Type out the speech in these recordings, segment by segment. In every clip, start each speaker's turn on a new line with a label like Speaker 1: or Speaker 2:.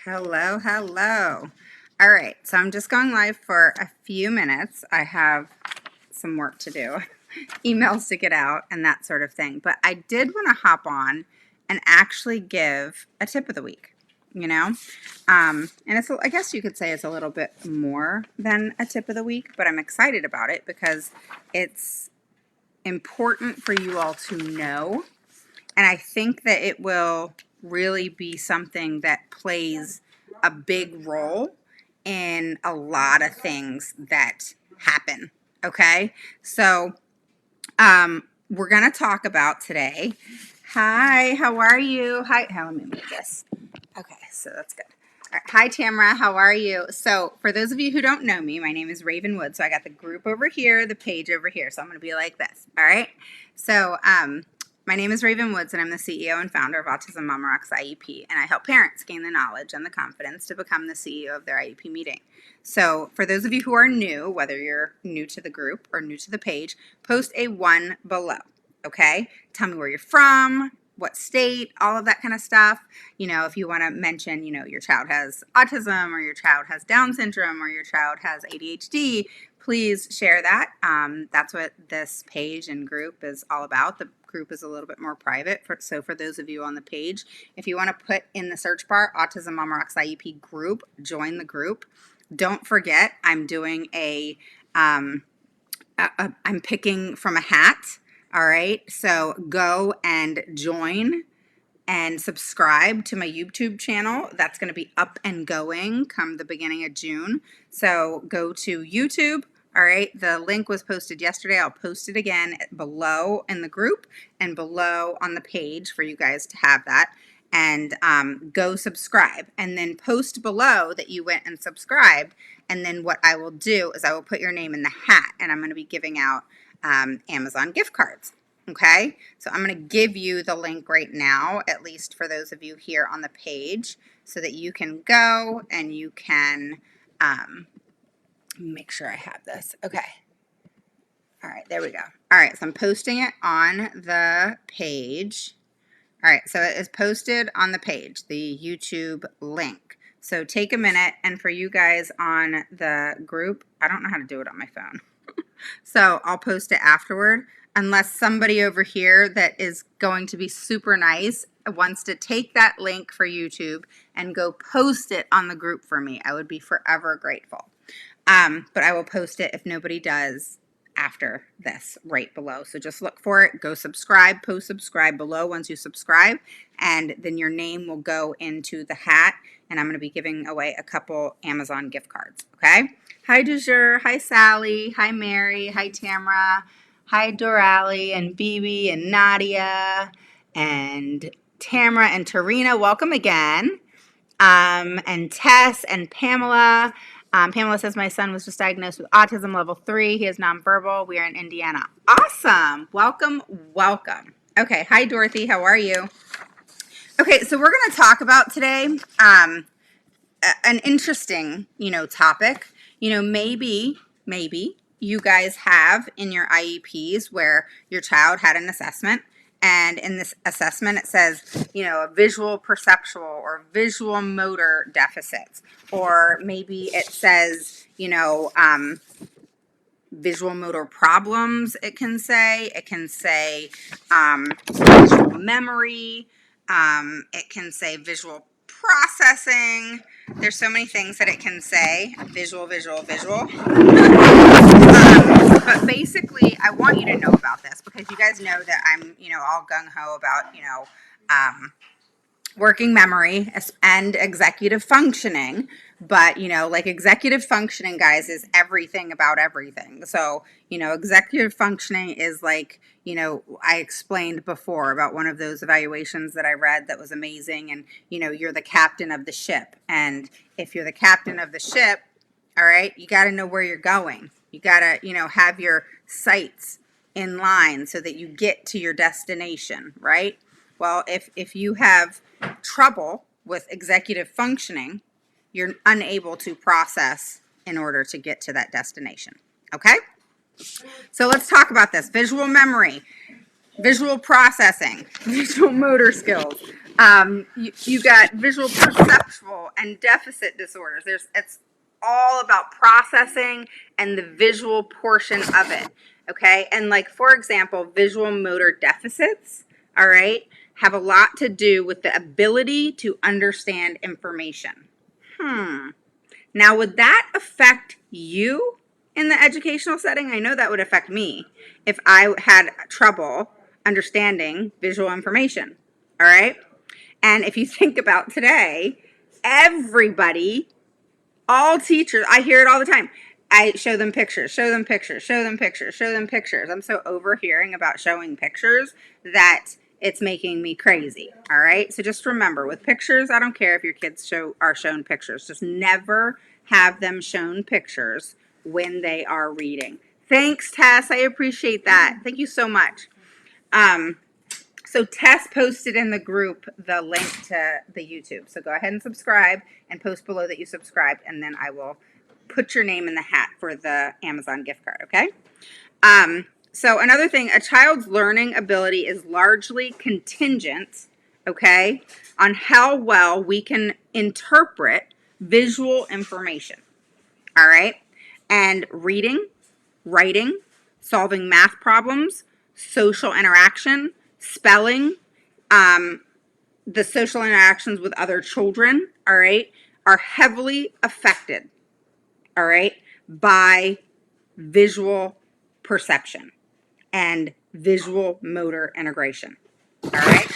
Speaker 1: Hello, hello. All right, so I'm just going live for a few minutes. I have some work to do, emails to get out, and that sort of thing. But I did want to hop on and actually give a tip of the week, you know? And I guess you could say it's a little bit more than a tip of the week, but I'm excited about it because it's important for you all to know. And I think that it will really be something that plays a big role in a lot of things that happen. Okay. So, we're going to talk about today. Hi, how are you? Hi, let me move this. Okay, so that's good. All right. Hi, Tamara. How are you? So, for those of you who don't know me, my name is Raven Wood. So, I got the group over here, the page over here. So, I'm going to be like this. All right. So, my name is Raven Woods, and I'm the CEO and founder of Autism Mama Rocks IEP, and I help parents gain the knowledge and the confidence to become the CEO of their IEP meeting. So, for those of you who are new, whether you're new to the group or new to the page, post a 1 below. Okay? Tell me where you're from, what state, all of that kind of stuff. You know, if you want to mention, your child has autism or your child has Down syndrome or your child has ADHD, please share that. That's what this page and group is all about. The group is a little bit more private. So for those of you on the page, if you want to put in the search bar, Autism Mama Rocks IEP group, join the group. Don't forget, I'm doing I'm picking from a hat. All right, so go and join and subscribe to my YouTube channel. That's going to be up and going come the beginning of June. So go to YouTube. All right, the link was posted yesterday. I'll post it again below in the group and below on the page for you guys to have that. And go subscribe and then post below that you went and subscribed. And then what I will do is I will put your name in the hat, and I'm going to be giving out Amazon gift cards. Okay, so I'm going to give you the link right now, at least for those of you here on the page, so that you can go and you can make sure I have this. Okay. All right, there we go. All right, so I'm posting it on the page. All right, so it is posted on the page, the YouTube link. So take a minute, and for you guys on the group, I don't know how to do it on my phone. So I'll post it afterward, unless somebody over here that is going to be super nice wants to take that link for YouTube and go post it on the group for me. I would be forever grateful. But I will post it if nobody does after this right below. So just look for it, go subscribe, post subscribe below once you subscribe, and then your name will go into the hat, and I'm going to be giving away a couple Amazon gift cards. Okay. Hi, Dujour. Hi, Sally. Hi, Mary. Hi, Tamara. Hi, Dorali and Bibi and Nadia and Tamara and Tarina. Welcome again. And Tess and Pamela. Pamela says, my son was just diagnosed with autism level 3. He is nonverbal. We are in Indiana. Awesome. Welcome, welcome. Okay. Hi, Dorothy. How are you? Okay, so we're going to talk about today an interesting, topic. Maybe you guys have in your IEPs where your child had an assessment, and in this assessment it says, a visual perceptual or visual motor deficits, or maybe it says, visual motor problems. It can say visual memory. It can say visual processing. There's so many things that it can say. Visual. But basically, I want you to know about this because you guys know that I'm, all gung-ho about, working memory and executive functioning. But, like executive functioning, guys, is everything about everything. So, executive functioning is like, I explained before about one of those evaluations that I read that was amazing. And, you're the captain of the ship. And if you're the captain of the ship, all right, you got to know where you're going. You got to, have your sights in line so that you get to your destination, right? Well, if you have trouble with executive functioning, you're unable to process in order to get to that destination. Okay? So let's talk about this. Visual memory, visual processing, visual motor skills. You got visual perceptual and deficit disorders. It's all about processing and the visual portion of it. Okay. And like, for example, visual motor deficits, all right, have a lot to do with the ability to understand information. Now, would that affect you in the educational setting? I know that would affect me if I had trouble understanding visual information. All right. And if you think about today, everybody, all teachers, I hear it all the time. I show them pictures, show them pictures, show them pictures, show them pictures. I'm so overhearing about showing pictures that it's making me crazy. All right. So just remember, with pictures, I don't care if your kids are shown pictures. Just never have them shown pictures when they are reading. Thanks, Tess. I appreciate that. Thank you so much. So Tess posted in the group the link to the YouTube. So go ahead and subscribe and post below that you subscribed, and then I will put your name in the hat for the Amazon gift card, okay? So another thing, a child's learning ability is largely contingent, okay, on how well we can interpret visual information, all right? And reading, writing, solving math problems, social interaction, spelling, the social interactions with other children, all right, are heavily affected, all right, by visual perception and visual motor integration, all right?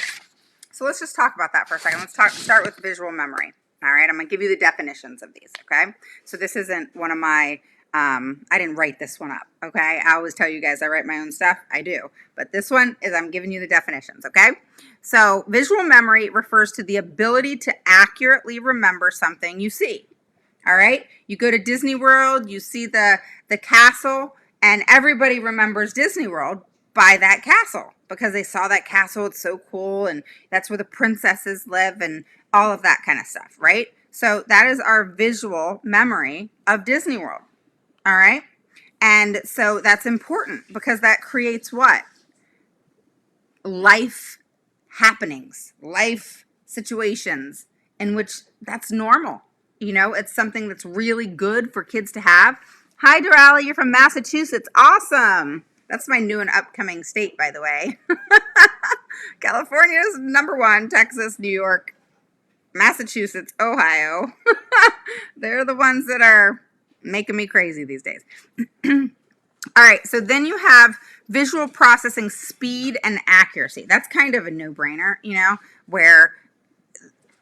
Speaker 1: So let's just talk about that for a second. Let's start with visual memory, all right? I'm going to give you the definitions of these, okay? So this isn't one of my I didn't write this one up, okay? I always tell you guys I write my own stuff. I do. But this one is I'm giving you the definitions, okay? So visual memory refers to the ability to accurately remember something you see, all right? You go to Disney World, you see the castle, and everybody remembers Disney World by that castle because they saw that castle. It's so cool, and that's where the princesses live and all of that kind of stuff, right? So that is our visual memory of Disney World. All right. And so that's important because that creates what? Life happenings, life situations in which that's normal. You know, it's something that's really good for kids to have. Hi, Dorali, you're from Massachusetts. Awesome. That's my new and upcoming state, by the way. California is #1, Texas, New York, Massachusetts, Ohio. They're the ones that are making me crazy these days. All right, so then you have visual processing speed and accuracy. That's kind of a no-brainer, you know, where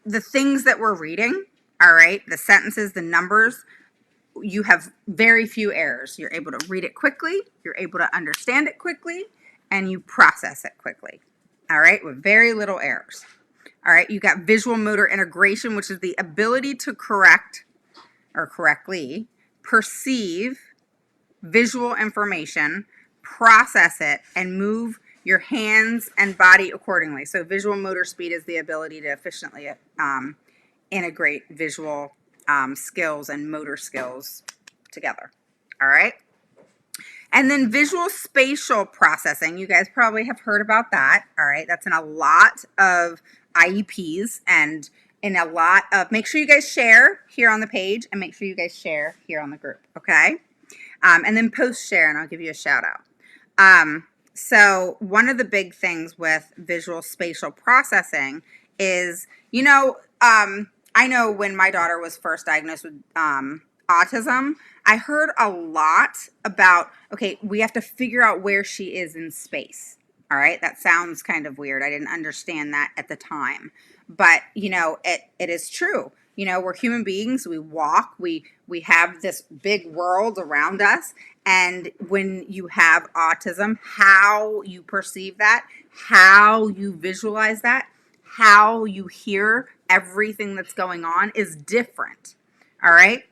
Speaker 1: the things that we're reading, all right, the sentences, the numbers, you have very few errors. You're able to read it quickly, you're able to understand it quickly, and you process it quickly, all right, with very little errors. All right, you got visual motor integration, which is the ability to correctly perceive visual information, process it, and move your hands and body accordingly. So visual motor speed is the ability to efficiently integrate visual skills and motor skills together. All right. And then visual spatial processing. You guys probably have heard about that. All right. That's in a lot of IEPs and in a lot of, make sure you guys share here on the page and make sure you guys share here on the group, okay? And then post share and I'll give you a shout out. So one of the big things with visual spatial processing is, you know, I know when my daughter was first diagnosed with autism, I heard a lot about, okay, we have to figure out where she is in space. All right, that sounds kind of weird. I didn't understand that at the time. But, you know, it is true. You know, we're human beings. We walk. We have this big world around us. And when you have autism, how you perceive that, how you visualize that, how you hear everything that's going on is different. All right.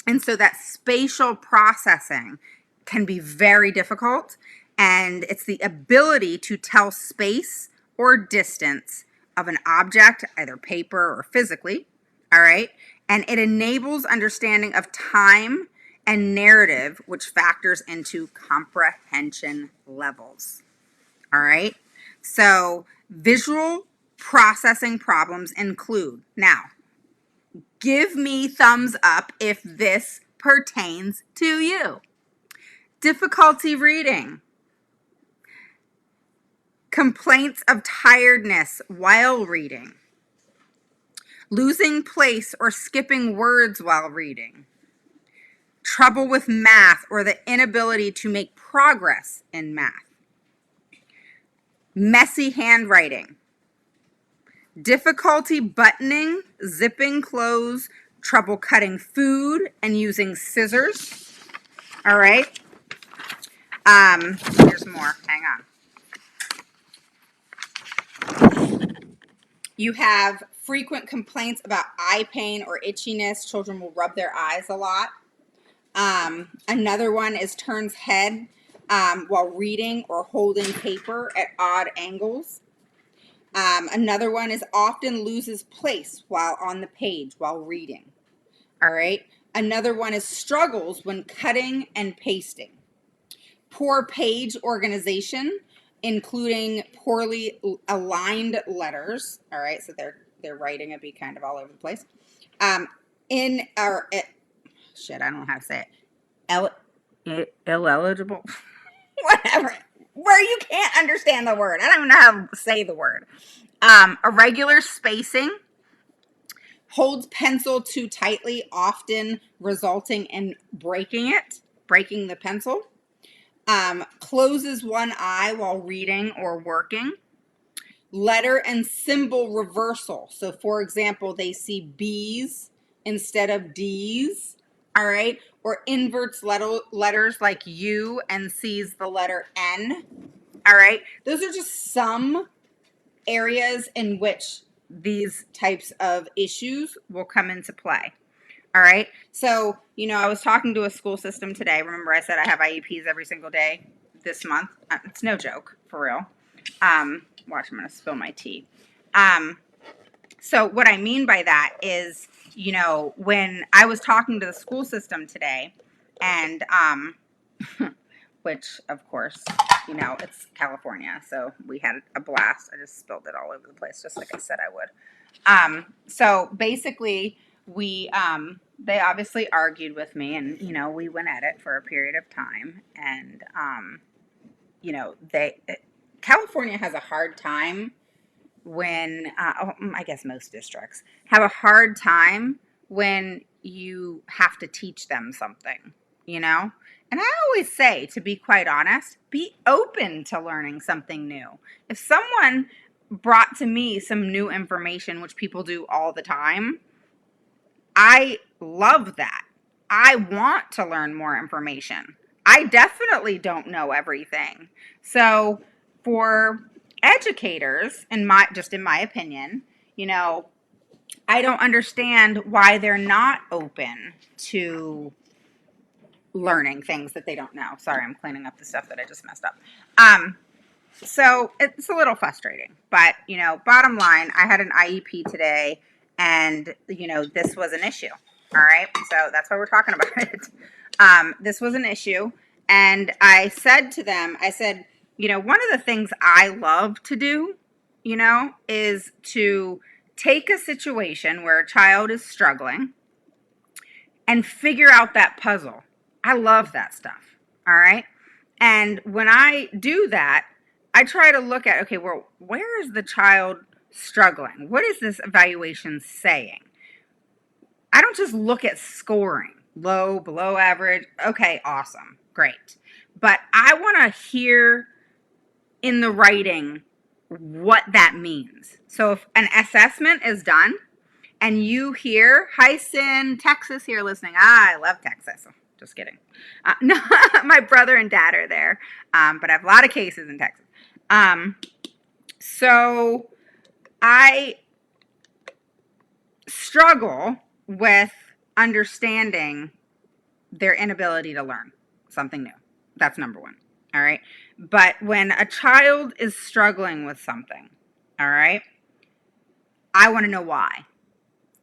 Speaker 1: And so that spatial processing can be very difficult. And it's the ability to tell space or distance of an object, either paper or physically, all right? And it enables understanding of time and narrative, which factors into comprehension levels, all right? So visual processing problems include. Now, give me thumbs up if this pertains to you. Difficulty reading. Complaints of tiredness while reading. Losing place or skipping words while reading. Trouble with math or the inability to make progress in math. Messy handwriting. Difficulty buttoning, zipping clothes, trouble cutting food and using scissors. All right. Here's more. Hang on. You have frequent complaints about eye pain or itchiness. Children will rub their eyes a lot. Another one is turns head while reading or holding paper at odd angles. Another one is often loses place while on the page while reading. All right. Another one is struggles when cutting and pasting. Poor page organization, including poorly aligned letters. All right. So they're writing it be kind of all over the place. Shit, I don't know how to say it. Illegible. Whatever. Where you can't understand the word. I don't even know how to say the word. Irregular spacing. Holds pencil too tightly, often resulting in breaking the pencil. Closes one eye while reading or working. Letter and symbol reversal. So, for example, they see B's instead of D's. All right. Or inverts letters like U and sees the letter N. All right. Those are just some areas in which these types of issues will come into play. All right. So, I was talking to a school system today. Remember I said I have IEPs every single day this month? It's no joke, for real. Watch, I'm going to spill my tea. So what I mean by that is, when I was talking to the school system today, and which, of course, it's California, so we had a blast. I just spilled it all over the place, just like I said I would. So basically, they obviously argued with me, and, we went at it for a period of time, and, California has a hard time when, I guess most districts have a hard time when you have to teach them something, And I always say, to be quite honest, be open to learning something new. If someone brought to me some new information, which people do all the time, I love that. I want to learn more information. I definitely don't know everything. So for educators, in my opinion, I don't understand why they're not open to learning things that they don't know. Sorry, I'm cleaning up the stuff that I just messed up. So it's a little frustrating, but, bottom line, I had an IEP today, and, this was an issue. All right. So that's why we're talking about it. This was an issue. And I said to them, one of the things I love to do, is to take a situation where a child is struggling and figure out that puzzle. I love that stuff. All right. And when I do that, I try to look at, okay, well, where is the child struggling? What is this evaluation saying? I don't just look at scoring, low, below average. Okay, awesome, great. But I want to hear in the writing what that means. So if an assessment is done and you hear, hi, Sin, Texas here listening. I love Texas. Just kidding. No, my brother and dad are there, but I have a lot of cases in Texas. So I struggle with understanding their inability to learn something new. That's number one. All right. But when a child is struggling with something, all right, I want to know why.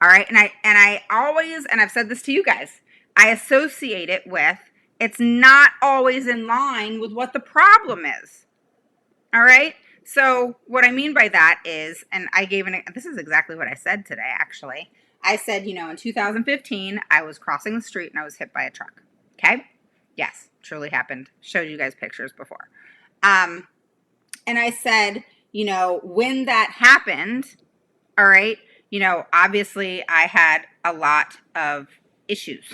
Speaker 1: All right. And I always, and I've said this to you guys, I associate it with, it's not always in line with what the problem is. All right. So what I mean by that is, and this is exactly what I said today, actually. I said, in 2015, I was crossing the street and I was hit by a truck. Okay? Yes, truly happened. Showed you guys pictures before. And I said, when that happened, all right, obviously I had a lot of issues.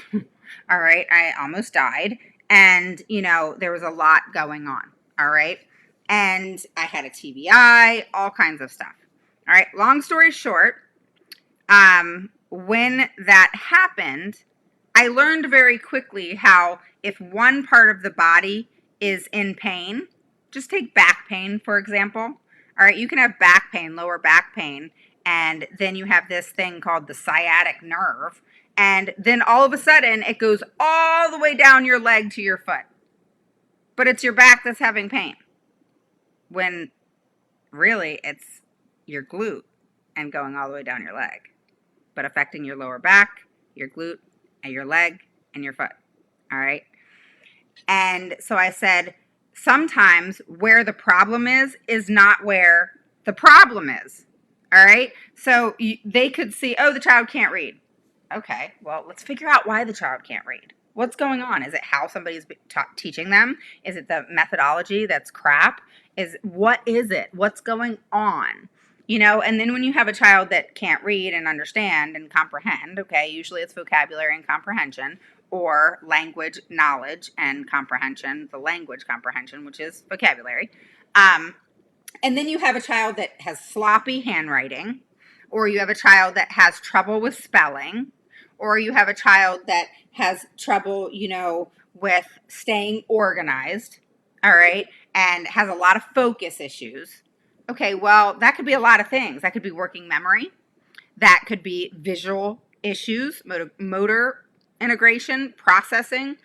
Speaker 1: All right, I almost died. And, there was a lot going on. All right. And I had a TBI, all kinds of stuff. All right. Long story short, when that happened, I learned very quickly how if one part of the body is in pain, just take back pain, for example. All right, you can have back pain, lower back pain, and then you have this thing called the sciatic nerve, and then all of a sudden it goes all the way down your leg to your foot. But it's your back that's having pain, when really it's your glute and going all the way down your leg, but affecting your lower back, your glute, and your leg, and your foot. All right. And so I said, sometimes where the problem is not where the problem is. All right. So they could see, oh, the child can't read. Okay. Well, let's figure out why the child can't read. What's going on? Is it how somebody's teaching them? Is it the methodology that's crap? What is it? What's going on? And then when you have a child that can't read and understand and comprehend, okay, usually it's vocabulary and comprehension, or language knowledge and comprehension, the language comprehension, which is vocabulary. And then you have a child that has sloppy handwriting, or you have a child that has trouble with spelling, or you have a child that has trouble, with staying organized, all right, and has a lot of focus issues. Okay, well, that could be a lot of things. That could be working memory. That could be visual issues, motor integration, processing,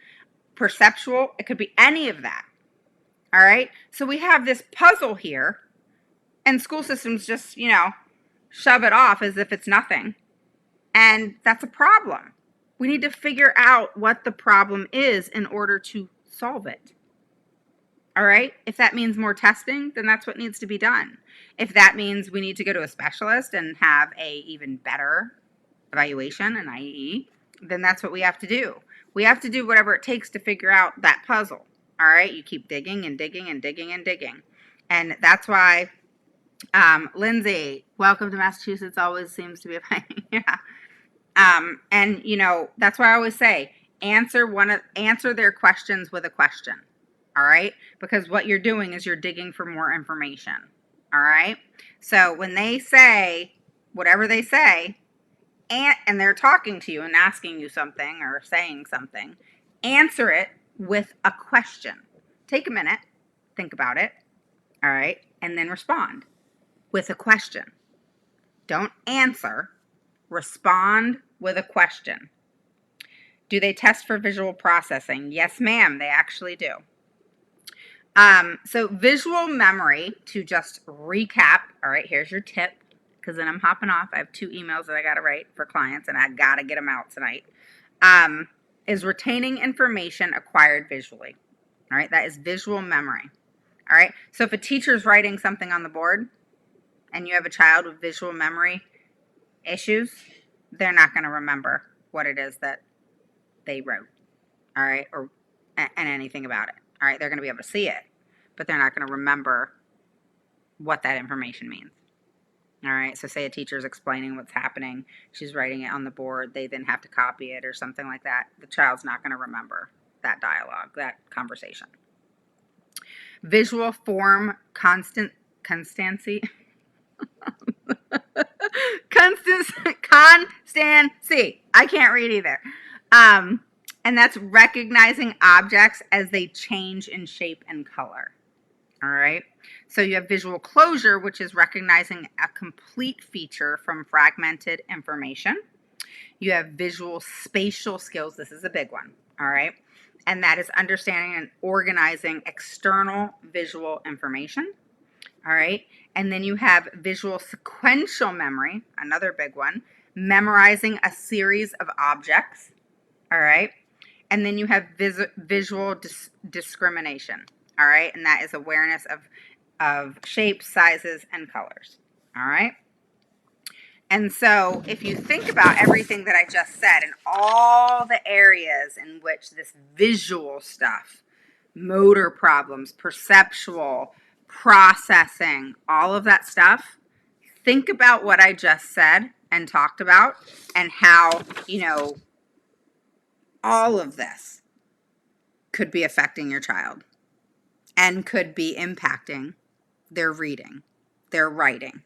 Speaker 1: perceptual. It could be any of that. All right. So we have this puzzle here, and school systems just, shove it off as if it's nothing. And that's a problem. We need to figure out what the problem is in order to solve it. All right. If that means more testing, then that's what needs to be done. If that means we need to go to a specialist and have a even better evaluation, an IEE, then that's what we have to do. We have to do whatever it takes to figure out that puzzle. All right. You keep digging and digging and digging and digging. And that's why, Lindsay, welcome to Massachusetts, always seems to be a pain. Yeah. And that's why I always say, answer their questions with a question. All right. Because what you're doing is you're digging for more information. All right. So when they say whatever they say, and they're talking to you and asking you something or saying something, answer it with a question. Take a minute, think about it. All right. And then respond with a question. Don't answer. Respond with a question. Do they test for visual processing? Yes, ma'am, they actually do. So visual memory, to just recap, all right, here's your tip, because then I'm hopping off. I have 2 emails that I got to write for clients, and I got to get them out tonight, is retaining information acquired visually. All right, that is visual memory. All right, so if a teacher's writing something on the board and you have a child with visual memory issues, they're not going to remember what it is that they wrote, all right, and anything about it. All right, they're going to be able to see it, but they're not going to remember what that information means. All right, so say a teacher's explaining what's happening, she's writing it on the board, they then have to copy it or something like that. The child's not going to remember that dialogue, that conversation. Visual form constancy. Constancy. I can't read either. And that's recognizing objects as they change in shape and color. All right. So you have visual closure, which is recognizing a complete feature from fragmented information. You have visual spatial skills. This is a big one. All right. And that is understanding and organizing external visual information. All right. And then you have visual sequential memory, another big one, memorizing a series of objects. All right. And then you have visual discrimination. All right. And that is awareness of of shapes, sizes, and colors. All right. And so if you think about everything that I just said and all the areas in which this visual stuff, motor problems, perceptual, processing, all of that stuff, think about what I just said and talked about and how, all of this could be affecting your child and could be impacting their reading, their writing,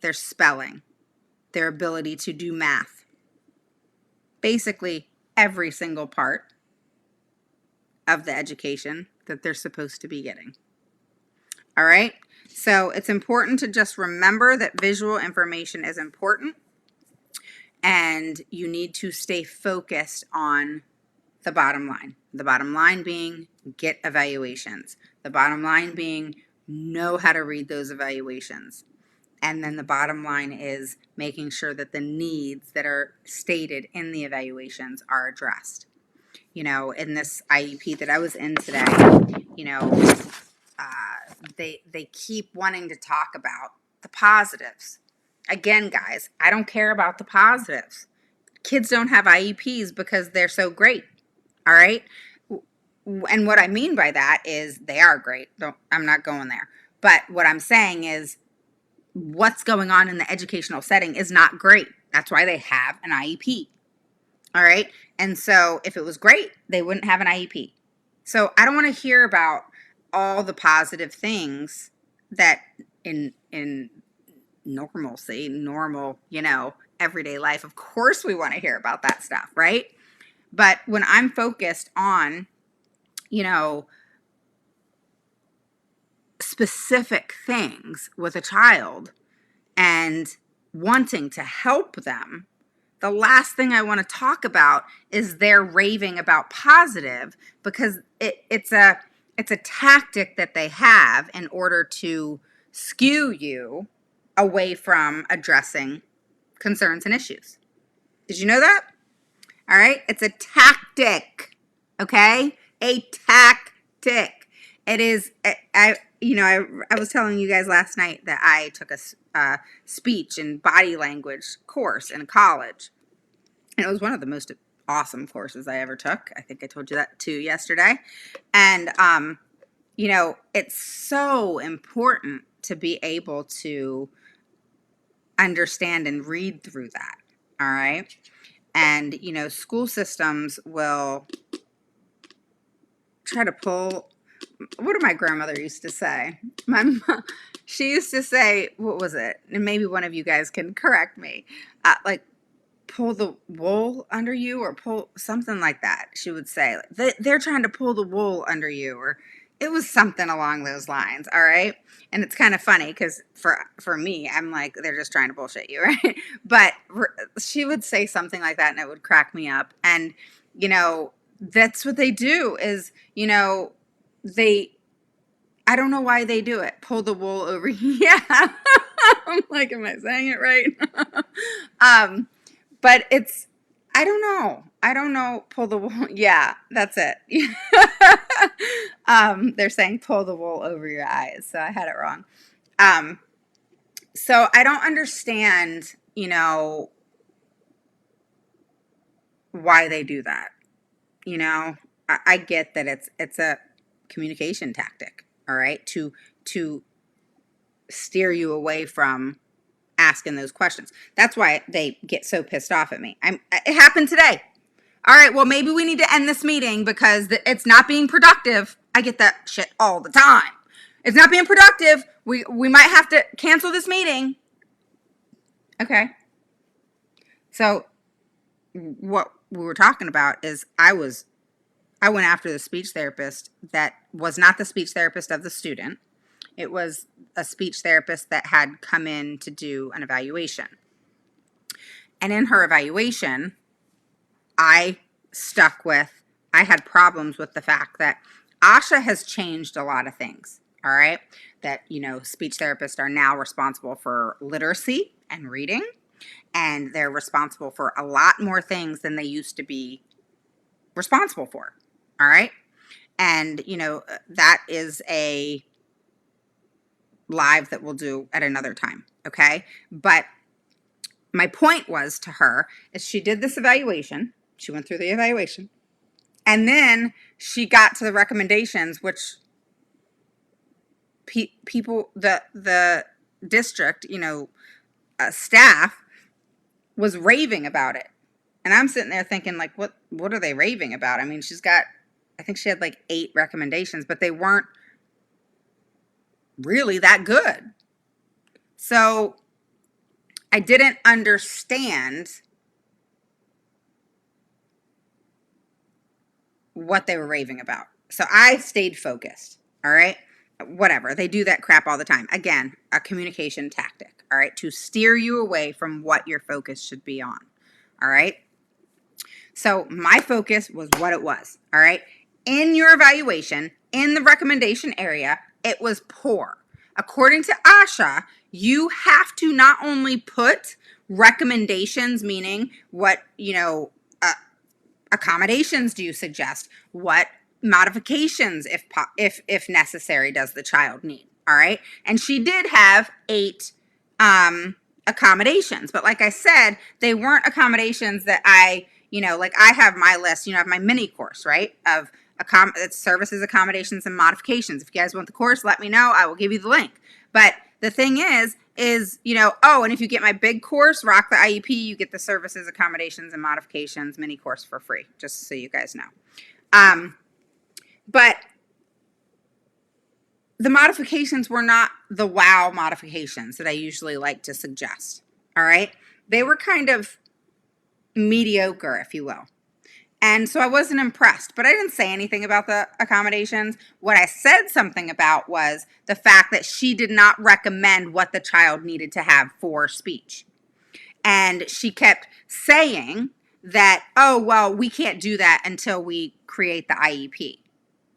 Speaker 1: their spelling, their ability to do math. Basically, every single part of the education that they're supposed to be getting. All right? So it's important to just remember that visual information is important, and you need to stay focused on the bottom line. The bottom line being get evaluations. The bottom line being know how to read those evaluations. And then the bottom line is making sure that the needs that are stated in the evaluations are addressed. In this IEP that I was in today, they keep wanting to talk about the positives. Again, guys, I don't care about the positives. Kids don't have IEPs because they're so great. All right. And what I mean by that is they are great. I'm not going there. But what I'm saying is what's going on in the educational setting is not great. That's why they have an IEP. All right. And so if it was great, they wouldn't have an IEP. So I don't want to hear about all the positive things that in normalcy, normal, everyday life. Of course we want to hear about that stuff, right? But when I'm focused on, specific things with a child and wanting to help them, the last thing I want to talk about is their raving about positive, because it's a tactic that they have in order to skew you away from addressing concerns and issues. Did you know that? All right. It's a tactic. Okay. A tactic. It is. I was telling you guys last night that I took a speech and body language course in college. And it was one of the most awesome courses I ever took. I think I told you that too yesterday. And, it's so important to be able to understand and read through that. All right. And, school systems will try to pull, what did my grandmother used to say? She used to say, what was it? And maybe one of you guys can correct me. Like, pull the wool under you, or pull something like that. She would say, they're trying to pull the wool under you, or it was something along those lines. All right. And it's kind of funny because for me, I'm like, they're just trying to bullshit you. Right. But she would say something like that and it would crack me up. And, that's what they do is, I don't know why they do it. Pull the wool over. Yeah. I'm like, am I saying it right? But I don't know. Pull the wool. Yeah, that's it. They're saying pull the wool over your eyes. So I had it wrong. So I don't understand, why they do that. I get that it's a communication tactic. All right. To steer you away from asking those questions. That's why they get so pissed off at me. It happened today. All right, well, maybe we need to end this meeting because it's not being productive. I get that shit all the time. It's not being productive. We might have to cancel this meeting. Okay. So what we were talking about is I went after the speech therapist that was not the speech therapist of the student. It was a speech therapist that had come in to do an evaluation. And in her evaluation, I had problems with the fact that Asha has changed a lot of things. All right. That, speech therapists are now responsible for literacy and reading, and they're responsible for a lot more things than they used to be responsible for. All right. And, that is a live that we'll do at another time, okay? But my point was to her is she did this evaluation. She went through the evaluation. And then she got to the recommendations, which people, the district, staff was raving about it. And I'm sitting there thinking, like, what are they raving about? I mean, I think she had like 8 recommendations, but they weren't really that good. So I didn't understand what they were raving about. So I stayed focused. All right. Whatever. They do that crap all the time. Again, a communication tactic. All right. To steer you away from what your focus should be on. All right. So my focus was what it was. All right. In your evaluation, in the recommendation area, it was poor. According to ASHA, you have to not only put recommendations, meaning what, accommodations do you suggest? What modifications, if necessary, does the child need? All right. And she did have 8 accommodations, but like I said, they weren't accommodations that I have my list, I have my mini course, right? Of it's services, accommodations, and modifications. If you guys want the course, let me know. I will give you the link. But the thing is, and if you get my big course, Rock the IEP, you get the services, accommodations, and modifications mini course for free, just so you guys know. But the modifications were not the wow modifications that I usually like to suggest. All right. They were kind of mediocre, if you will. And so I wasn't impressed, but I didn't say anything about the accommodations. What I said something about was the fact that she did not recommend what the child needed to have for speech. And she kept saying that, oh, well, we can't do that until we create the IEP.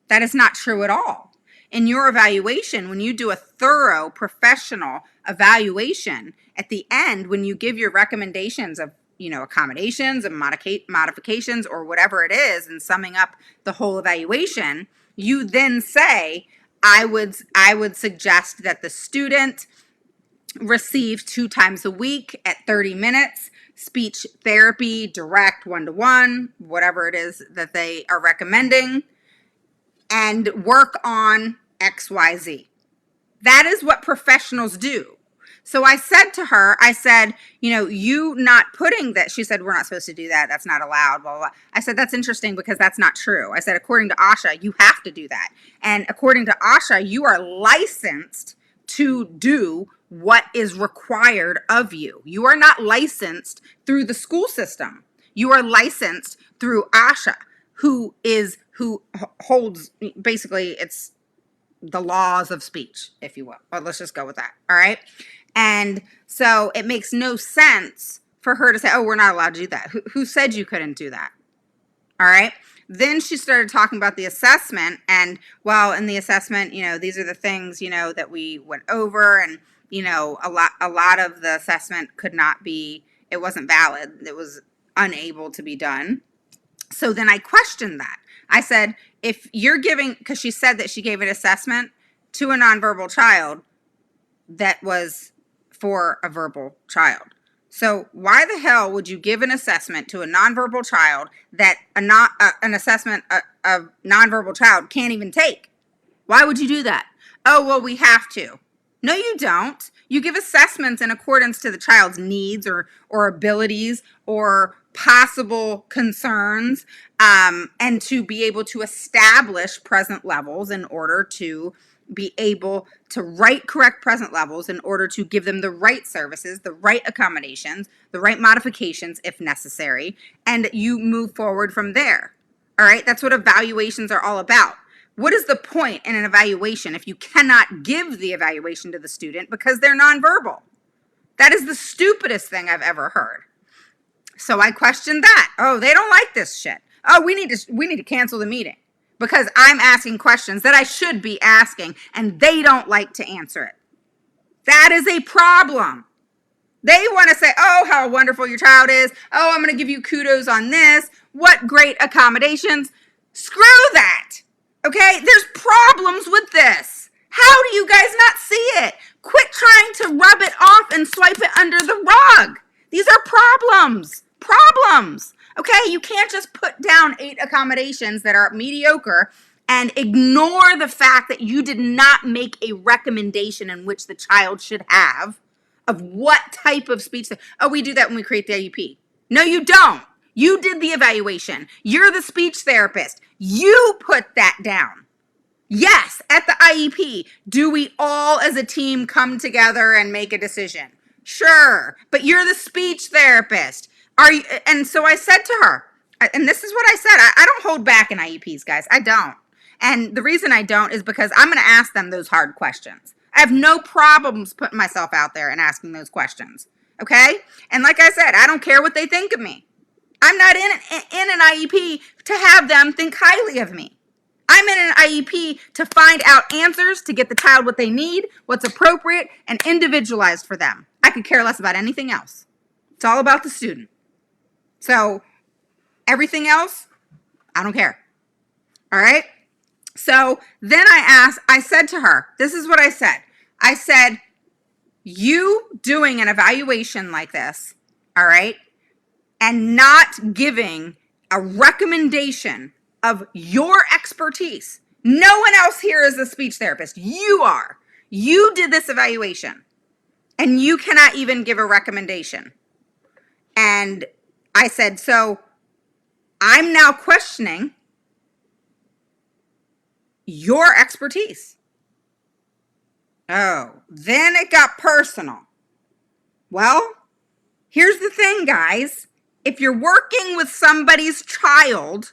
Speaker 1: That is not true at all. In your evaluation, when you do a thorough professional evaluation, at the end, when you give your recommendations of accommodations and modifications or whatever it is, and summing up the whole evaluation, you then say, I would suggest that the student receive 2 times a week at 30 minutes, speech therapy, direct, one-to-one, whatever it is that they are recommending, and work on XYZ. That is what professionals do. So I said to her, you not putting that, she said, we're not supposed to do that. That's not allowed, blah, blah, blah. I said, that's interesting because that's not true. I said, according to ASHA, you have to do that. And according to ASHA, you are licensed to do what is required of you. You are not licensed through the school system. You are licensed through ASHA, who holds, basically, it's the laws of speech, if you will. But let's just go with that. All right. And so it makes no sense for her to say, oh, we're not allowed to do that. Who said you couldn't do that? All right. Then she started talking about the assessment. And well, in the assessment, these are the things, that we went over. And, a lot of the assessment it wasn't valid. It was unable to be done. So then I questioned that. I said, if you're giving, because she said that she gave an assessment to a nonverbal child that was for a verbal child. So why the hell would you give an assessment to a nonverbal child that an assessment a nonverbal child can't even take? Why would you do that? Oh, well, we have to. No, you don't. You give assessments in accordance to the child's needs or abilities or possible concerns, and to be able to establish present levels in order to be able to write correct present levels in order to give them the right services, the right accommodations, the right modifications if necessary, and you move forward from there. All right, that's what evaluations are all about. What is the point in an evaluation if you cannot give the evaluation to the student because they're nonverbal? That is the stupidest thing I've ever heard. So I questioned that. Oh, they don't like this shit. Oh, we need to cancel the meeting because I'm asking questions that I should be asking and they don't like to answer it. That is a problem. They want to say, oh, how wonderful your child is. Oh, I'm going to give you kudos on this. What great accommodations. Screw that. Okay, there's problems with this. How do you guys not see it? Quit trying to rub it off and swipe it under the rug. These are problems. Problems. Okay, you can't just put down 8 accommodations that are mediocre and ignore the fact that you did not make a recommendation in which the child should have of what type of speech. Oh, we do that when we create the IEP. No, you don't. You did the evaluation. You're the speech therapist. You put that down. Yes, at the IEP, do we all as a team come together and make a decision? Sure, but you're the speech therapist. Are you? And so I said to her, and this is what I said, I don't hold back in IEPs, guys. I don't. And the reason I don't is because I'm going to ask them those hard questions. I have no problems putting myself out there and asking those questions. Okay? And like I said, I don't care what they think of me. I'm not in an IEP to have them think highly of me. I'm in an IEP to find out answers, to get the child what they need, what's appropriate, and individualized for them. I could care less about anything else. It's all about the student. So everything else, I don't care. All right? So then I said to her, this is what I said. I said, you doing an evaluation like this, all right, and not giving a recommendation of your expertise. No one else here is a speech therapist. You are. You did this evaluation, and you cannot even give a recommendation. And I said, so I'm now questioning your expertise. Oh, then it got personal. Well, here's the thing, guys. If you're working with somebody's child,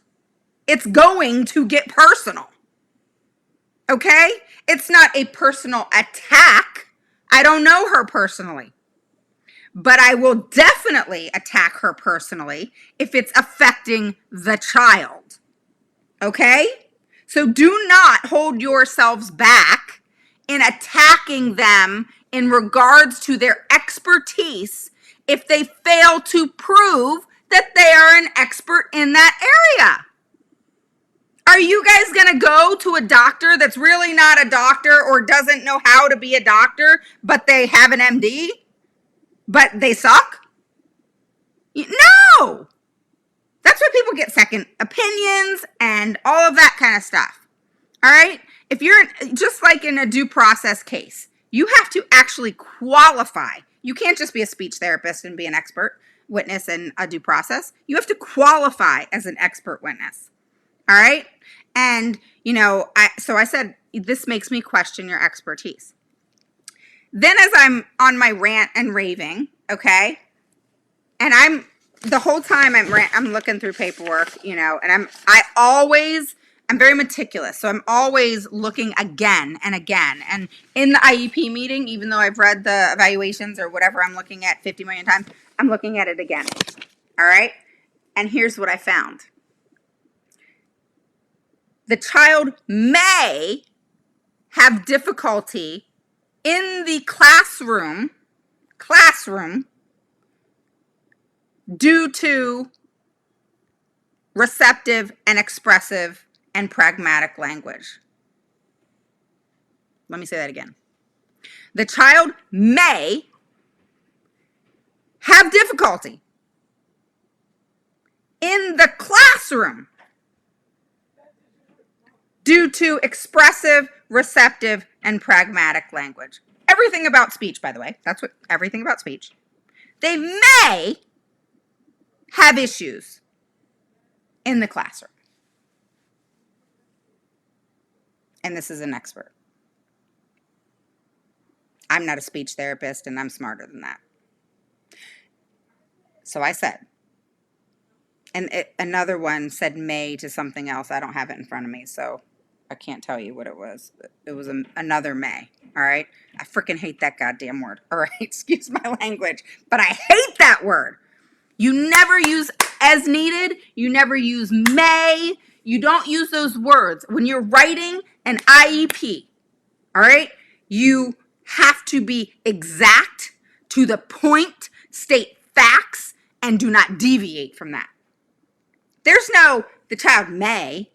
Speaker 1: it's going to get personal. Okay? It's not a personal attack. I don't know her personally. But I will definitely attack her personally if it's affecting the child. Okay? So do not hold yourselves back in attacking them in regards to their expertise if they fail to prove that they are an expert in that area. Are you guys going to go to a doctor that's really not a doctor or doesn't know how to be a doctor, but they have an MD, but they suck? No! That's why people get second opinions and all of that kind of stuff. All right? If you're just like in a due process case, you have to actually qualify. You can't just be a speech therapist and be an expert witness in a due process. You have to qualify as an expert witness. All right? And, so I said, this makes me question your expertise. Then as I'm on my rant and raving, okay, and the whole time I'm looking through paperwork, and I'm very meticulous. So I'm always looking again and again. And in the IEP meeting, even though I've read the evaluations or whatever I'm looking at 50 million times, I'm looking at it again. All right. And here's what I found. The child may have difficulty in the classroom due to receptive and expressive and pragmatic language. Let me say that again. The child may have difficulty in the classroom due to expressive, receptive, and pragmatic language. Everything about speech, by the way. That's what everything about speech. They may have issues in the classroom. And this is an expert. I'm not a speech therapist, and I'm smarter than that. So I said, and another one said may to something else. I don't have it in front of me, so I can't tell you what it was. It was another may, all right? I freaking hate that goddamn word, all right? Excuse my language, but I hate that word. You never use as needed. You never use may. You don't use those words. When you're writing an IEP, all right, you have to be exact, to the point, state facts, and do not deviate from that. There's no, the child may.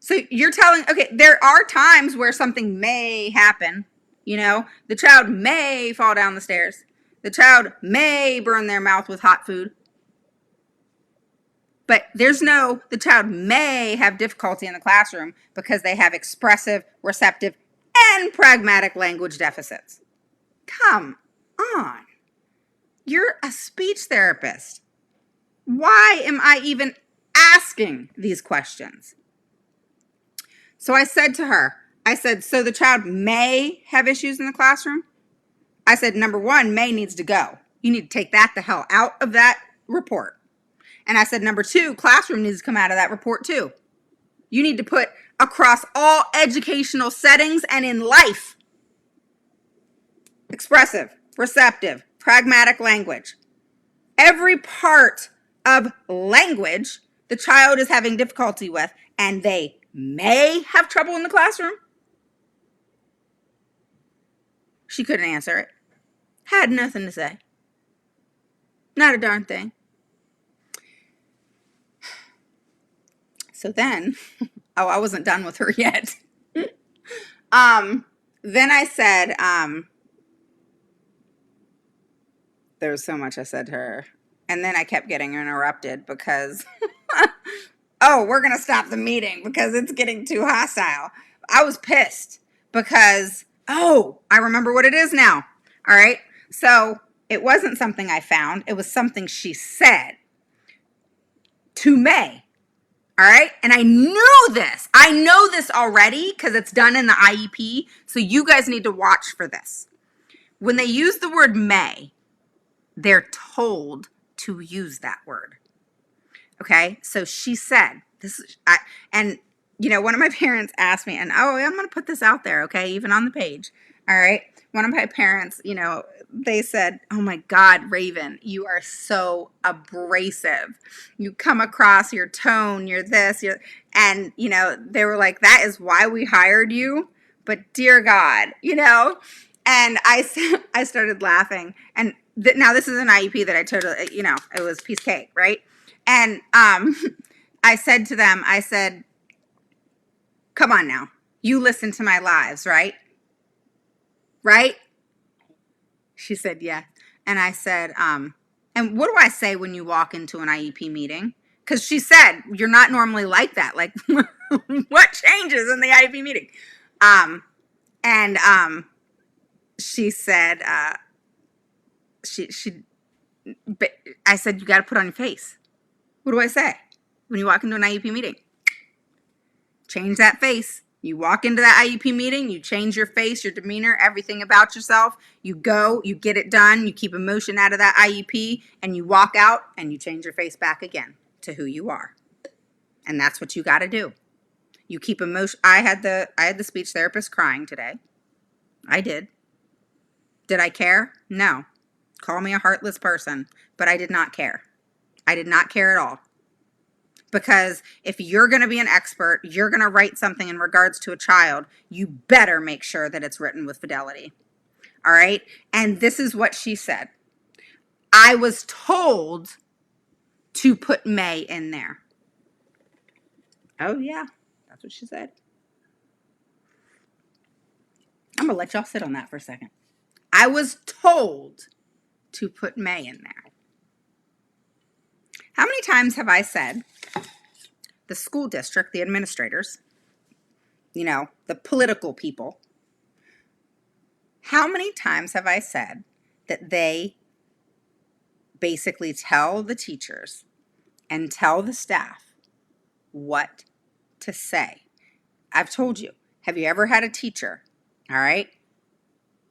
Speaker 1: So you're telling, okay, there are times where something may happen. You know, the child may fall down the stairs. The child may burn their mouth with hot food. But there's no, the child may have difficulty in the classroom because they have expressive, receptive, and pragmatic language deficits. Come on. You're a speech therapist. Why am I even asking these questions? So I said to her, I said, so the child may have issues in the classroom? I said, number one, may needs to go. You need to take that the hell out of that report. And I said, number two, classroom needs to come out of that report too. You need to put across all educational settings and in life, expressive, receptive, pragmatic language. Every part of language the child is having difficulty with, and they may have trouble in the classroom. She couldn't answer it. Had nothing to say. Not a darn thing. So then, oh, I wasn't done with her yet. Then I said, there was so much I said to her. And then I kept getting interrupted because, oh, we're going to stop the meeting because it's getting too hostile. I was pissed because, oh, I remember what it is now. All right. So it wasn't something I found. It was something she said to May. All right. And I knew this. I know this already because it's done in the IEP. So you guys need to watch for this. When they use the word may, they're told to use that word. Okay. So she said this, and you know, one of my parents asked me, and oh, I'm going to put this out there. Okay. Even on the page. All right. One of my parents, you know, they said, oh my God, Raven, you are so abrasive. You come across, your tone, you're this, and you know, they were like, that is why we hired you. But dear God, you know, and I started laughing. And now this is an IEP that I totally, you know, it was piece of cake, right? And I said to them, I said, come on now, you listen to my lives, right? Right? She said, yeah. And I said, and what do I say when you walk into an IEP meeting? Because she said, you're not normally like that. Like, what changes in the IEP meeting? And she said, I said, you got to put on your face. What do I say when you walk into an IEP meeting? Change that face. You walk into that IEP meeting, you change your face, your demeanor, everything about yourself. You go, you get it done, you keep emotion out of that IEP, and you walk out and you change your face back again to who you are. And that's what you got to do. You keep emotion. I had the speech therapist crying today. I did. Did I care? No. Call me a heartless person, but I did not care. I did not care at all. Because if you're going to be an expert, you're going to write something in regards to a child, you better make sure that it's written with fidelity. All right? And this is what she said. I was told to put May in there. Oh, yeah. That's what she said. I'm going to let y'all sit on that for a second. I was told to put May in there. How many times have I said the school district, the administrators, you know, the political people, how many times have I said that they basically tell the teachers and tell the staff what to say? I've told you, have you ever had a teacher, all right,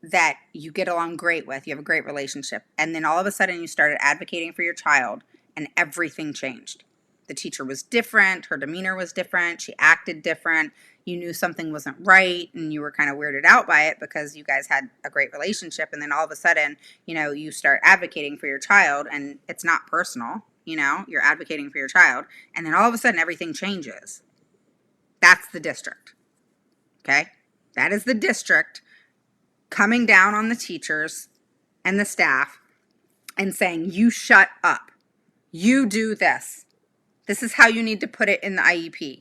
Speaker 1: that you get along great with, you have a great relationship, and then all of a sudden you started advocating for your child and everything changed? The teacher was different, her demeanor was different, she acted different, you knew something wasn't right, and you were kind of weirded out by it because you guys had a great relationship, and then all of a sudden, you know, you start advocating for your child, and it's not personal, you know, you're advocating for your child, and then all of a sudden everything changes. That's the district, okay? That is the district coming down on the teachers and the staff and saying, you shut up, you do this. This is how you need to put it in the IEP.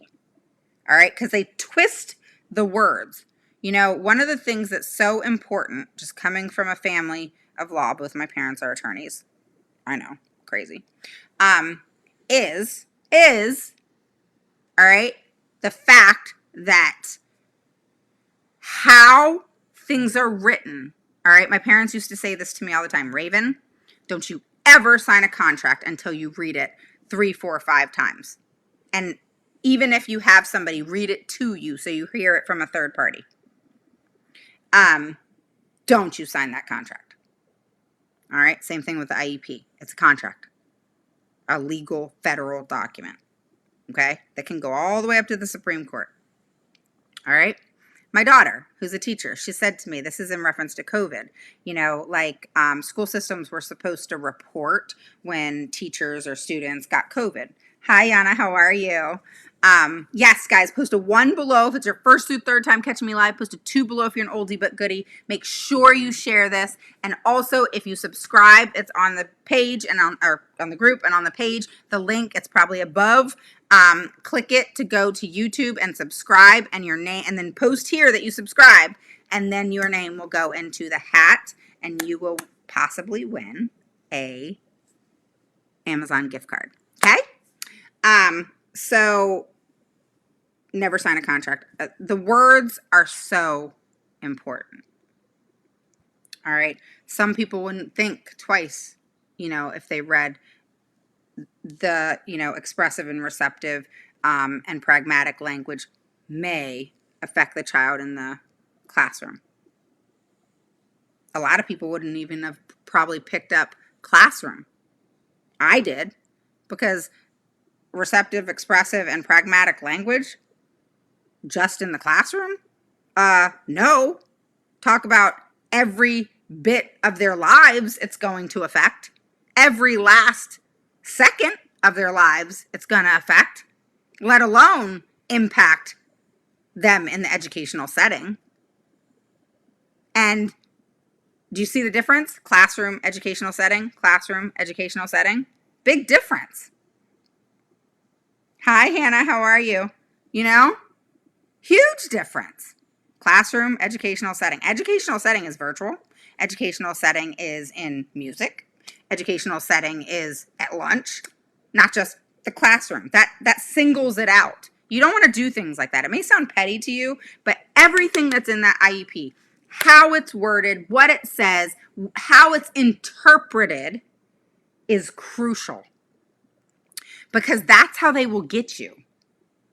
Speaker 1: All right, because they twist the words. You know, one of the things that's so important, just coming from a family of law, both my parents are attorneys. I know, crazy. Is all right, the fact that how things are written. All right, my parents used to say this to me all the time. Raven, don't you ever sign a contract until you read it 3, 4, 5 times. And even if you have somebody read it to you so you hear it from a third party, don't you sign that contract. All right, same thing with the IEP. It's a contract, a legal federal document, okay, that can go all the way up to the Supreme Court. All right. My daughter, who's a teacher, she said to me, this is in reference to COVID, you know, like school systems were supposed to report when teachers or students got COVID. Hi, Yana, how are you? Yes, guys, post a 1 below if it's your first through third time catching me live. Post a 2 below if you're an oldie but goodie. Make sure you share this. And also, if you subscribe, it's on the page and on the group and on the page. The link, it's probably above. Click it to go to YouTube and subscribe, and your name, and then post here that you subscribe, and then your name will go into the hat, and you will possibly win a Amazon gift card. Okay? So never sign a contract. The words are so important. All right. Some people wouldn't think twice, you know, if they read the, you know, expressive and receptive and pragmatic language may affect the child in the classroom. A lot of people wouldn't even have probably picked up classroom. I did, because receptive, expressive, and pragmatic language just in the classroom? No. Talk about every bit of their lives it's going to affect. Every last second of their lives it's going to affect, let alone impact them in the educational setting. And do you see the difference? Classroom, educational setting, classroom, educational setting. Big difference. Hi, Hannah, how are you? You know, huge difference. Classroom, educational setting. Educational setting is virtual. Educational setting is in music. Educational setting is at lunch, not just the classroom. That singles it out. You don't want to do things like that. It may sound petty to you, but everything that's in that IEP, how it's worded, what it says, how it's interpreted is crucial, because that's how they will get you.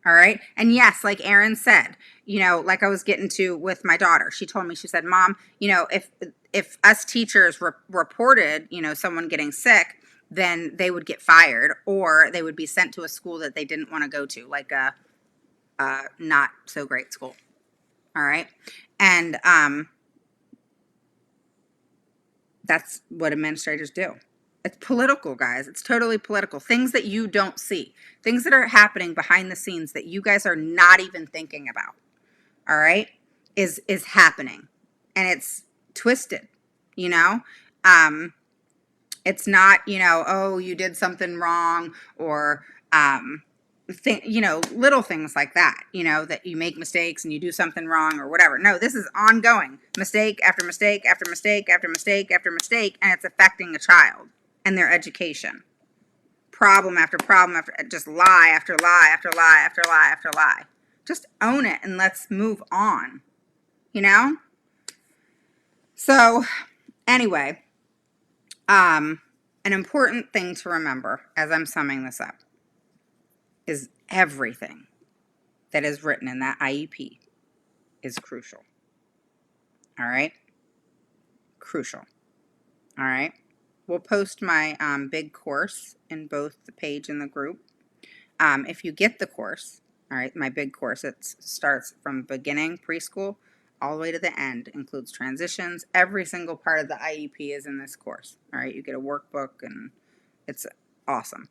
Speaker 1: All right. And yes, like Erin said, you know, like I was getting to with my daughter, she told me, she said, Mom, you know, if us teachers reported, you know, someone getting sick, then they would get fired, or they would be sent to a school that they didn't want to go to, like a not so great school. All right. And that's what administrators do. It's political, guys. It's totally political. Things that you don't see. Things that are happening behind the scenes that you guys are not even thinking about. All right? Is happening. And it's twisted, you know? It's not, you know, oh, you did something wrong, or you know, little things like that, you know, that you make mistakes and you do something wrong or whatever. No, this is ongoing. Mistake after mistake after mistake after mistake after mistake, and it's affecting a child and their education. Problem after problem after, just lie after lie after lie after lie after lie. Just own it and let's move on, you know? So anyway, an important thing to remember as I'm summing this up is everything that is written in that IEP is crucial. All right? Crucial. All right? We'll post my big course in both the page and the group. If you get the course, all right, my big course, it starts from beginning, preschool, all the way to the end, includes transitions. Every single part of the IEP is in this course. All right? You get a workbook, and it's awesome.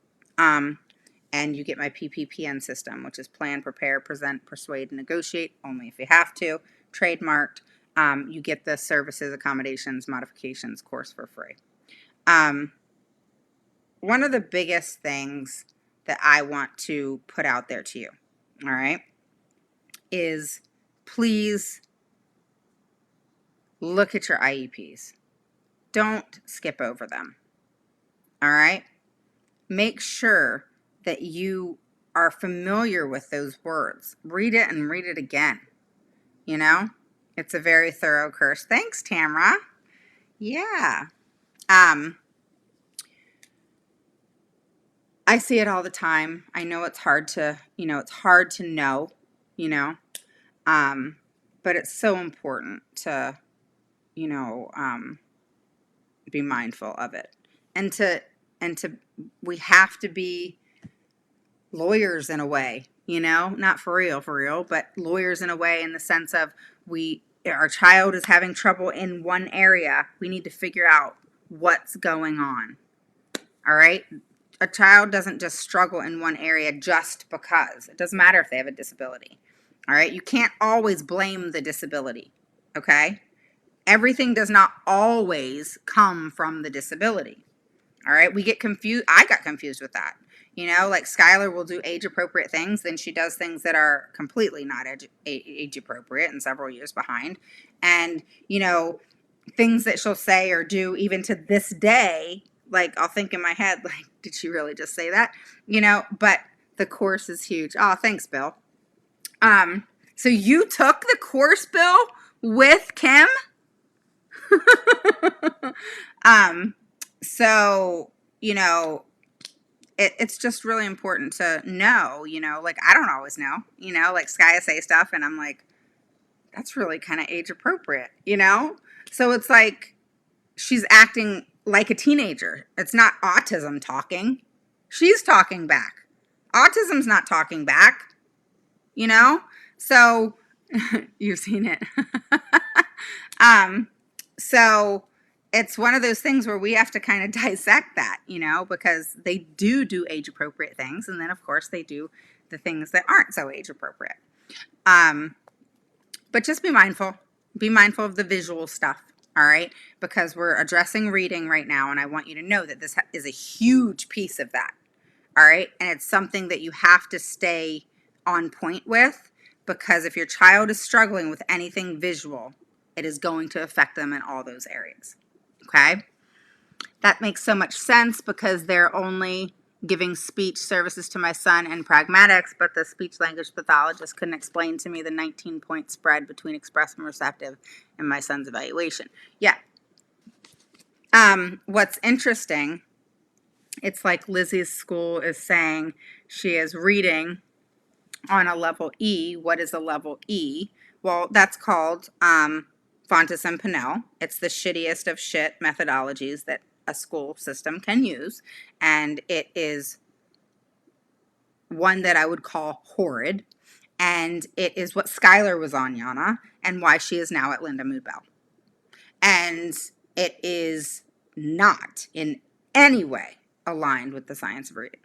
Speaker 1: And you get my PPPN system, which is plan, prepare, present, persuade, negotiate, only if you have to, trademarked. You get the services, accommodations, modifications course for free. One of the biggest things that I want to put out there to you, all right, is please look at your IEPs. Don't skip over them. All right? Make sure that you are familiar with those words. Read it and read it again. You know, it's a very thorough course. Thanks, Tamra. Yeah. I see it all the time. I know it's hard to, it's hard to know, you know, but it's so important to, you know, be mindful of it. And to, we have to be lawyers in a way, not for real, but lawyers in a way, in the sense of our child is having trouble in one area. We need to figure out what's going on. All right. A child doesn't just struggle in one area just because. It doesn't matter if they have a disability. All right. You can't always blame the disability. Okay. Everything does not always come from the disability. All right. We get confused. I got confused with that. Like Skylar will do age appropriate things, then she does things that are completely not age appropriate and several years behind. And, things that she'll say or do even to this day, like I'll think in my head, like, did she really just say that? But the course is huge. Oh, thanks, Bill. So you took the course, Bill, with Kim? So, it's just really important to know, like I don't always know, like Skya say stuff and I'm like, that's really kind of age appropriate, So it's like she's acting like a teenager. It's not autism talking. She's talking back. Autism's not talking back, So you've seen it. So it's one of those things where we have to kind of dissect that, because they do age appropriate things. And then of course they do the things that aren't so age appropriate. But just be mindful of the visual stuff. All right. Because we're addressing reading right now. And I want you to know that this is a huge piece of that. All right. And it's something that you have to stay on point with, because if your child is struggling with anything visual, it is going to affect them in all those areas. Okay? That makes so much sense because they're only giving speech services to my son and pragmatics, but the speech language pathologist couldn't explain to me the 19-point spread between expressive and receptive in my son's evaluation. Yeah. What's interesting, it's like Lizzie's school is saying she is reading on a level E. What is a level E? Well, that's called Fontes and Pinnell. It's the shittiest of shit methodologies that a school system can use, and it is one that I would call horrid, and it is what Skylar was on, Yana, and why she is now at Linda Mood Bell. And it is not in any way aligned with the science of reading.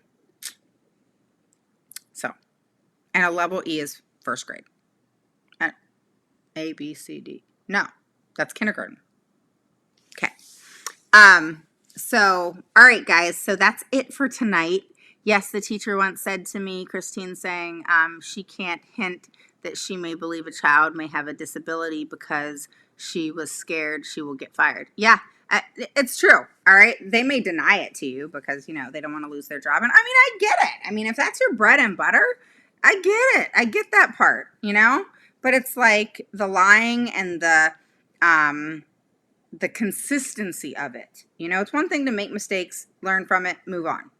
Speaker 1: So, and a level E is first grade. A, B, C, D. No, that's kindergarten. Okay. So, all right, guys. So that's it for tonight. Yes, the teacher once said to me, Christine, saying she can't hint that she may believe a child may have a disability because she was scared she will get fired. Yeah, it's true. All right. They may deny it to you because, they don't want to lose their job. And I mean, I get it. I mean, if that's your bread and butter, I get it. I get that part, But it's like the lying and the consistency of it. It's one thing to make mistakes, learn from it, move on.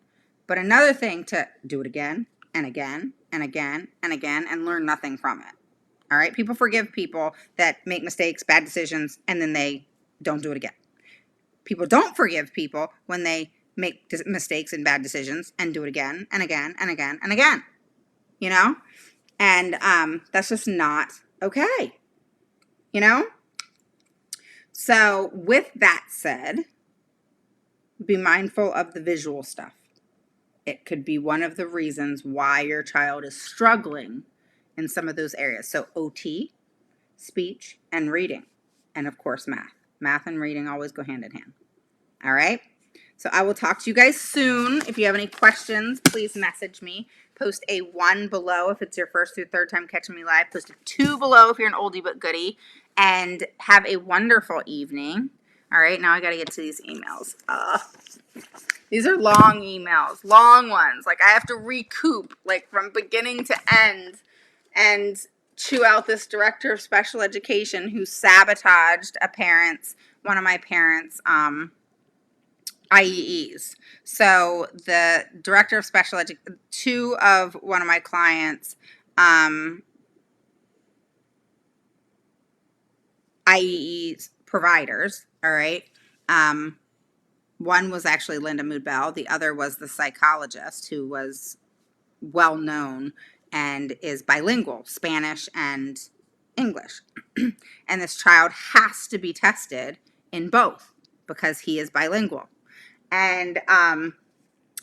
Speaker 1: But another thing to do it again and again and again and again and learn nothing from it. All right? People forgive people that make mistakes, bad decisions, and then they don't do it again. People don't forgive people when they make mistakes and bad decisions and do it again and again and again and again. And that's just not okay. So with that said, be mindful of the visual stuff. It could be one of the reasons why your child is struggling in some of those areas. So OT, speech, and reading, and of course math. Math and reading always go hand in hand. All right? So I will talk to you guys soon. If you have any questions, please message me. Post a 1 below if it's your first through third time catching me live. Post a 2 below if you're an oldie but goodie. And have a wonderful evening. All right, now I got to get to these emails. These are long emails, long ones. Like I have to recoup, like from beginning to end, and chew out this director of special education who sabotaged one of my parents' IEEs. So the director of special education, two of one of my clients' IEE providers. All right. One was actually Linda Mood-Bell. The other was the psychologist who was well known and is bilingual, Spanish and English. And this child has to be tested in both because he is bilingual. And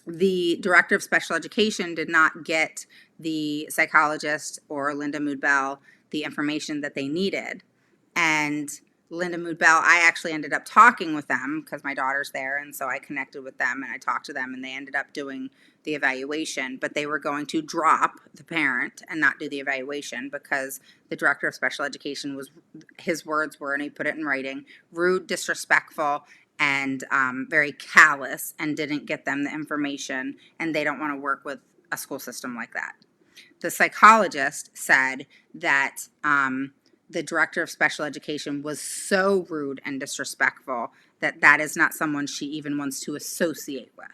Speaker 1: the director of special education did not get the psychologist or Linda Mood-Bell the information that they needed. And Linda Mood-Bell, I actually ended up talking with them because my daughter's there, and so I connected with them and I talked to them, and they ended up doing the evaluation, but they were going to drop the parent and not do the evaluation because the director of special education his words were, and he put it in writing, rude, disrespectful, and very callous, and didn't get them the information, and they don't want to work with a school system like that. The psychologist said that the director of special education was so rude and disrespectful that that is not someone she even wants to associate with.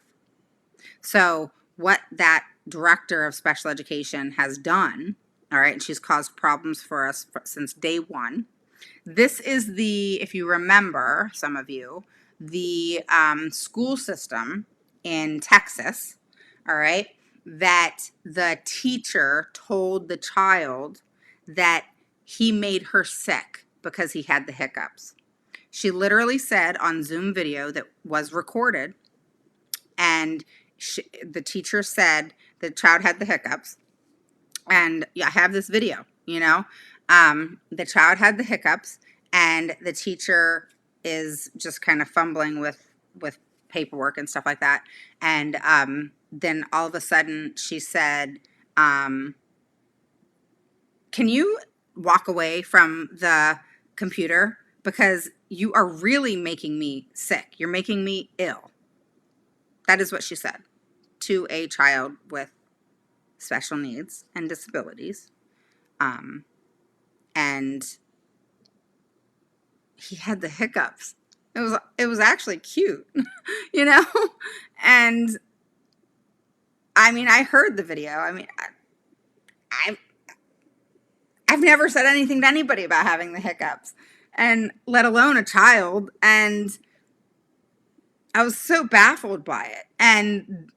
Speaker 1: So what that director of special education has done, all right, and she's caused problems for us since day one. This is if you remember, some of you, the school system in Texas, all right, that the teacher told the child that he made her sick because he had the hiccups. She literally said on Zoom video that was recorded, and the teacher said the child had the hiccups. And I have this video, the child had the hiccups, and the teacher is just kind of fumbling with paperwork and stuff like that. And then all of a sudden she said, can you walk away from the computer? Because you are really making me sick. You're making me ill. That is what she said to a child with special needs and disabilities. And he had the hiccups. It was actually cute, And I mean, I heard the video. I mean, I've never said anything to anybody about having the hiccups, and let alone a child. And I was so baffled by it. And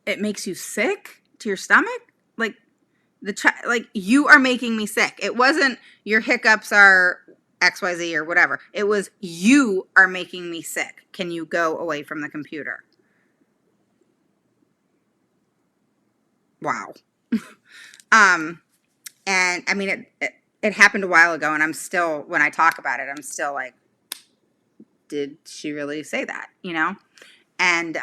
Speaker 1: it makes you sick to your stomach, like you are making me sick. It wasn't your hiccups are XYZ or whatever. It was you are making me sick. Can you go away from the computer? Wow. And I mean, it happened a while ago, and I'm still, when I talk about it, I'm still like, did she really say that? And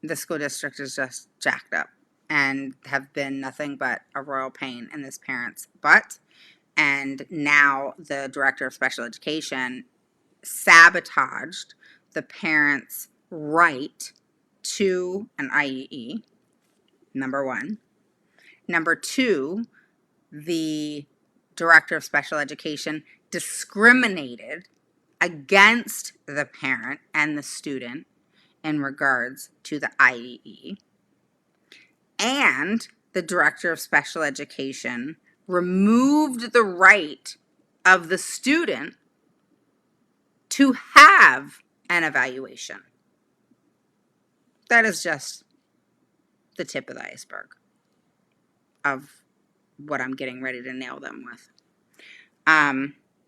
Speaker 1: the school district is just jacked up and have been nothing but a royal pain in this parent's butt. And now the director of special education sabotaged the parent's right to an IEE, number one. Number two, the director of special education discriminated against the parent and the student in regards to the IEE. And the director of special education removed the right of the student to have an evaluation. That is just the tip of the iceberg of what I'm getting ready to nail them with.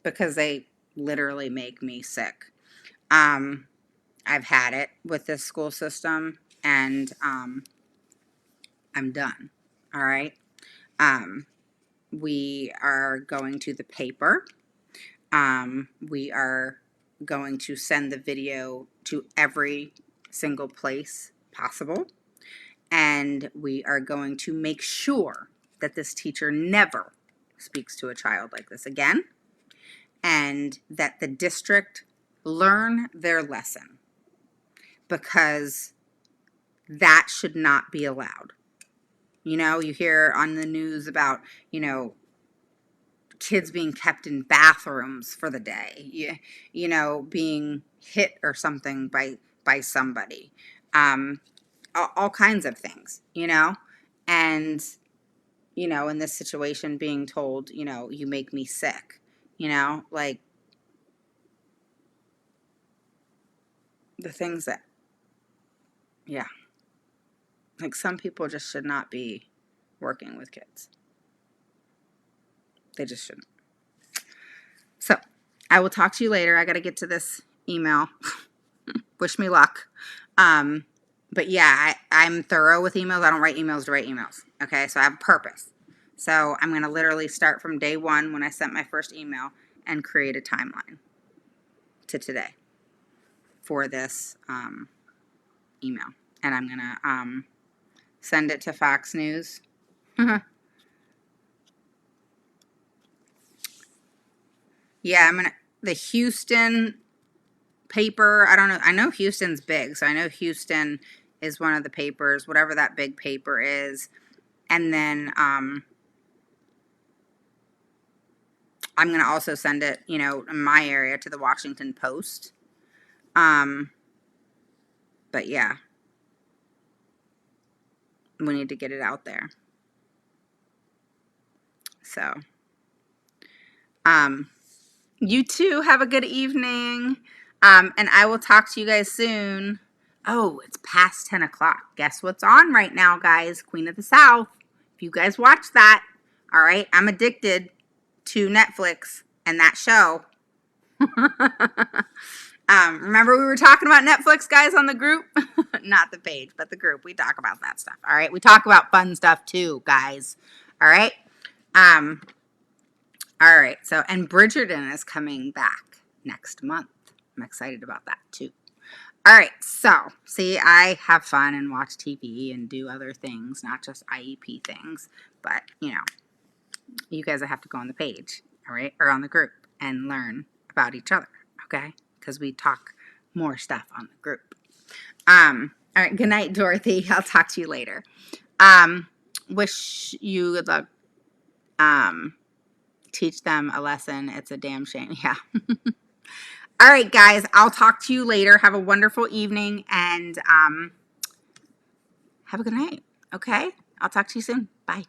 Speaker 1: Because they literally make me sick. I've had it with this school system, and I'm done. All right. We are going to the paper. We are going to send the video to every single place possible. And we are going to make sure that this teacher never speaks to a child like this again, and that the district learn their lesson, because that should not be allowed. You know, you hear on the news about, kids being kept in bathrooms for the day, being hit or something by somebody, all kinds of things, and, in this situation being told, you make me sick, like the things that, yeah, like some people just should not be working with kids. They just shouldn't. So I will talk to you later. I got to get to this email. Wish me luck. But yeah, I'm thorough with emails. I don't write emails to write emails. Okay, so I have a purpose. So I'm going to literally start from day one when I sent my first email and create a timeline to today for this email. And I'm going to send it to Fox News. Yeah, the Houston paper, I don't know. I know Houston's big, so I know Houston is one of the papers, whatever that big paper is. And then I'm going to also send it, in my area to the Washington Post. But yeah, we need to get it out there. So, you too have a good evening. And I will talk to you guys soon. Oh, it's past 10 o'clock. Guess what's on right now, guys? Queen of the South. If you guys watch that, all right, I'm addicted to Netflix and that show. Remember we were talking about Netflix, guys, on the group? Not the page, but the group. We talk about that stuff, all right? We talk about fun stuff too, guys, all right? All right, so, and Bridgerton is coming back next month. I'm excited about that too. All right, so, see, I have fun and watch TV and do other things, not just IEP things, but, you guys have to go on the page, all right, or on the group and learn about each other, okay? Because we talk more stuff on the group. All right, good night, Dorothy. I'll talk to you later. Wish you good luck. Teach them a lesson. It's a damn shame. Yeah. All right, guys, I'll talk to you later. Have a wonderful evening and have a good night. Okay? I'll talk to you soon. Bye.